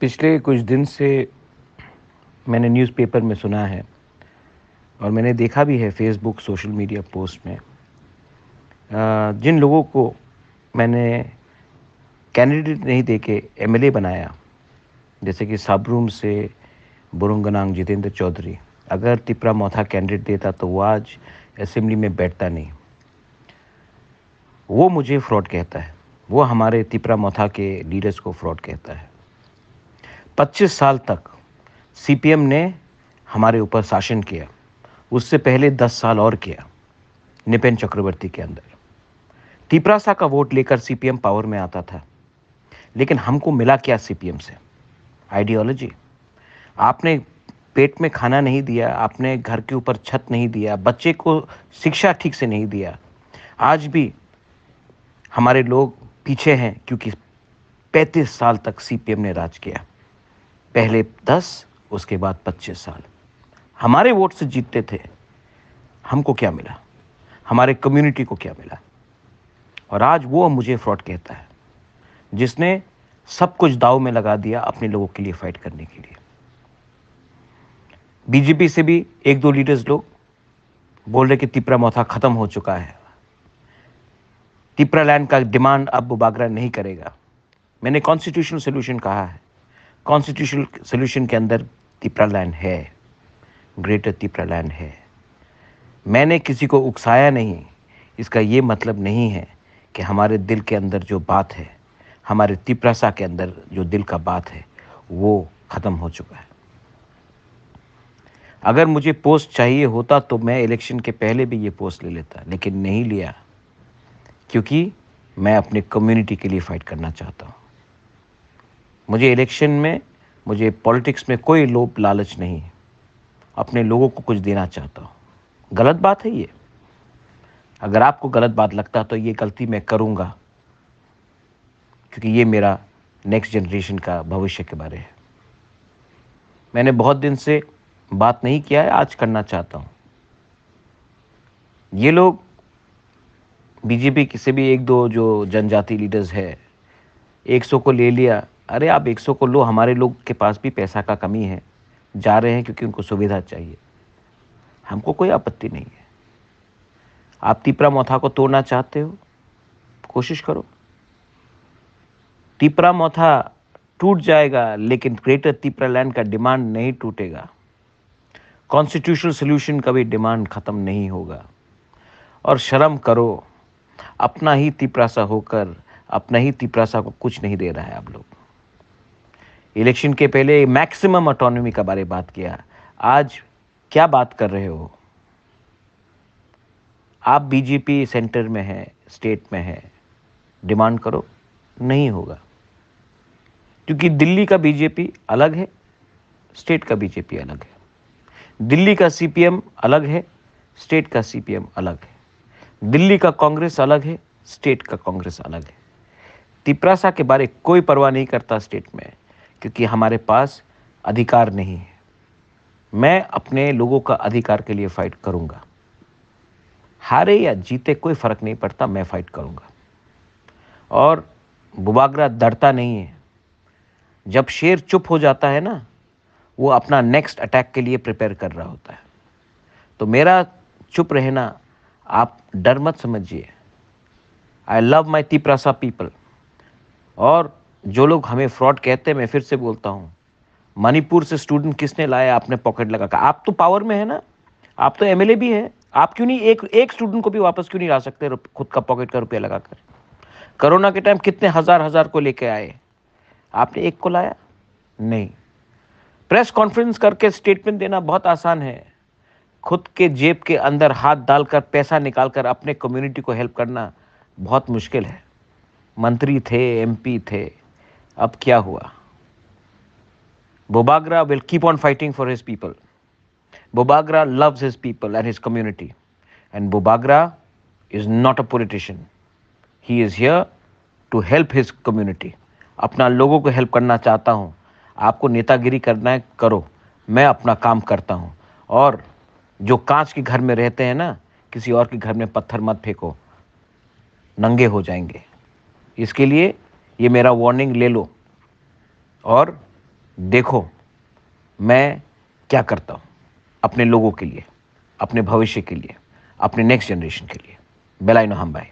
पिछले कुछ दिन से मैंने न्यूज़पेपर में सुना है और मैंने देखा भी है फेसबुक सोशल मीडिया पोस्ट में जिन लोगों को मैंने कैंडिडेट नहीं देके एमएलए बनाया, जैसे कि साबरूम से बुरुंगनांग जितेंद्र चौधरी। अगर तिपरा मोथा कैंडिडेट देता तो वो आज असेंबली में बैठता नहीं। वो मुझे फ्रॉड कहता है, वो हमारे तिपरा मोथा के लीडर्स को फ्रॉड कहता है। 25 साल तक सीपीएम ने हमारे ऊपर शासन किया, उससे पहले 10 साल और किया निपेन चक्रवर्ती के अंदर। तिपरासा का वोट लेकर सीपीएम पावर में आता था, लेकिन हमको मिला क्या सीपीएम से? आइडियोलॉजी। आपने पेट में खाना नहीं दिया, आपने घर के ऊपर छत नहीं दिया, बच्चे को शिक्षा ठीक से नहीं दिया। आज भी हमारे लोग पीछे हैं क्योंकि 35 साल तक सीपीएम ने राज किया। पहले 10, उसके बाद 25 साल हमारे वोट से जीतते थे। हमको क्या मिला? हमारे कम्युनिटी को क्या मिला? और आज वो मुझे फ्रॉड कहता है, जिसने सब कुछ दांव में लगा दिया अपने लोगों के लिए फाइट करने के लिए। बीजेपी से भी एक दो लीडर्स लोग बोल रहे कि तिपरा मोथा खत्म हो चुका है, तिपरा लैंड का डिमांड अब बुबागरा नहीं करेगा। मैंने कॉन्स्टिट्यूशनल सोल्यूशन कहा है, कॉन्स्टिट्यूशनल सोल्यूशन के अंदर तिपरा लैंड है, ग्रेटर तिपरा लैंड है। मैंने किसी को उकसाया नहीं। इसका ये मतलब नहीं है कि हमारे दिल के अंदर जो बात है, हमारे तिपरासा के अंदर जो दिल का बात है, वो ख़त्म हो चुका है। अगर मुझे पोस्ट चाहिए होता तो मैं इलेक्शन के पहले भी ये पोस्ट ले लेता, लेकिन नहीं लिया क्योंकि मैं अपने कम्युनिटी के लिए फ़ाइट करना चाहता हूँ। मुझे इलेक्शन में, मुझे पॉलिटिक्स में कोई लोभ लालच नहीं है। अपने लोगों को कुछ देना चाहता हूँ। गलत बात है ये। अगर आपको गलत बात लगता तो ये गलती मैं करूँगा, क्योंकि ये मेरा नेक्स्ट जनरेशन का भविष्य के बारे है। मैंने बहुत दिन से बात नहीं किया है, आज करना चाहता हूँ। ये लोग बीजेपी किसी भी एक दो जो जनजाति लीडर्स है, 100 को ले लिया। अरे आप 100 को लो, हमारे लोग के पास भी पैसा का कमी है, जा रहे हैं क्योंकि उनको सुविधा चाहिए। हमको कोई आपत्ति नहीं है। आप तिपरा मोथा को तोड़ना चाहते हो, कोशिश करो। तिपरा मोथा टूट जाएगा, लेकिन ग्रेटर तिपरा लैंड का डिमांड नहीं टूटेगा। कॉन्स्टिट्यूशनल सोल्यूशन का भी डिमांड खत्म नहीं होगा। और शर्म करो, अपना ही तिपरासा होकर अपना ही तिपरासा को कुछ नहीं दे रहा है। आप लोग इलेक्शन के पहले मैक्सिमम ऑटोनॉमी का बारे बात किया, आज क्या बात कर रहे हो? आप बीजेपी सेंटर में है, स्टेट में है, डिमांड करो, नहीं होगा। क्योंकि दिल्ली का बीजेपी अलग है, स्टेट का बीजेपी अलग है। दिल्ली का सीपीएम अलग है, स्टेट का सीपीएम अलग है। दिल्ली का कांग्रेस अलग है, स्टेट का कांग्रेस अलग है। तिपरासा के बारे कोई परवाह नहीं करता स्टेट में, क्योंकि हमारे पास अधिकार नहीं है। मैं अपने लोगों का अधिकार के लिए फाइट करूंगा। हारे या जीते कोई फर्क नहीं पड़ता, मैं फाइट करूंगा। और बुबागरा डरता नहीं है। जब शेर चुप हो जाता है ना, वो अपना नेक्स्ट अटैक के लिए प्रिपेयर कर रहा होता है। तो मेरा चुप रहना आप डर मत समझिए। I love my Tiprasa people. और जो लोग हमें फ्रॉड कहते हैं, मैं फिर से बोलता हूँ, मणिपुर से स्टूडेंट किसने लाया आपने पॉकेट लगा कर? आप तो पावर में है ना, आप तो एमएलए भी हैं। आप क्यों नहीं एक स्टूडेंट को भी वापस क्यों नहीं ला सकते खुद का पॉकेट का रुपया लगाकर? कोरोना के टाइम कितने हजार हजार को लेके आए, आपने एक को लाया नहीं। प्रेस कॉन्फ्रेंस करके स्टेटमेंट देना बहुत आसान है, खुद के जेब के अंदर हाथ डालकर पैसा निकालकर अपने कम्युनिटी को हेल्प करना बहुत मुश्किल है। मंत्री थे, एमपी थे, अब क्या हुआ? Bubagra will keep on fighting for his people. Bubagra loves his people and his community. And Bubagra is not a politician. He is here to help his community. अपना लोगों को हेल्प करना चाहता हूँ। आपको नेतागिरी करना है, करो। मैं अपना काम करता हूँ। और जो कांच के घर में रहते हैं ना, किसी और के घर में पत्थर मत फेंको, नंगे हो जाएंगे। इसके लिए ये मेरा वार्निंग ले लो और देखो मैं क्या करता हूं अपने लोगों के लिए, अपने भविष्य के लिए, अपने नेक्स्ट जनरेशन के लिए। बेलाइनो हम बाय।